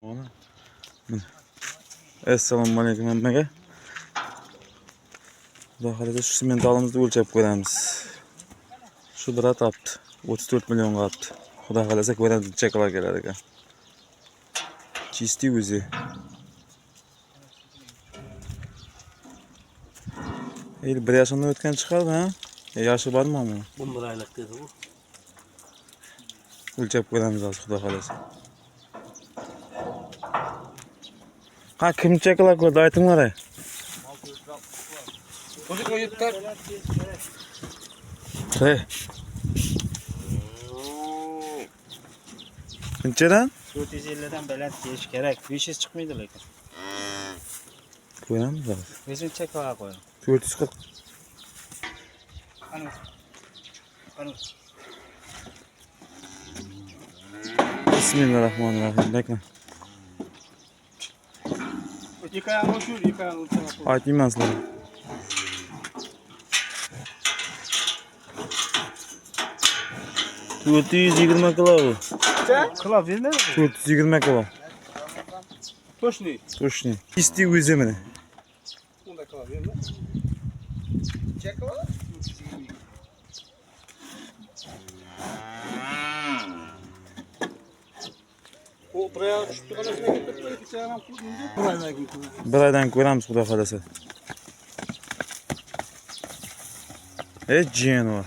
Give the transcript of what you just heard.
Ona. Assalomu alaykum hammaga. Xudo xolasa shu simentalimizni o'lchab ko'ramiz. Shu bira topdi. 34 millionga olibdi. Xudo xolasa ko'ramiz necha kilo kelar ekan. Чистый o'zi. Bir yaşından o'tgan chiqadi, ha? Yoshi bormi bu? 11 oylik dedi bu. O'lchab ko'ramiz hozir xudo xolasa. Ha, kimcha kilo ko'rdi aytinglar. O'zi qo'yib tur. Hey. Nechadan? 450 dan baland kelish kerak. 500 chiqmaydi lekin. Ko'ramiz hozir. O'zingcha qilib qo'y. 440. Ana. Ana. Bismillahirrahmanirrahim. Bakın. Yıkayan uçur, yıkayan uçur. Aytmayman sizlarga. To'rt yuz yigirma kilo bu. Kilo vermedi bu. 420 kilo. To'shni. Точно. Чистый o'zi mana. Unda kilo vermedi. Necha kilo? O buraya tushib turganlarga ketib ketsa ham qildi. Bir oydan ko'ramiz xudo xolasa. Jeno.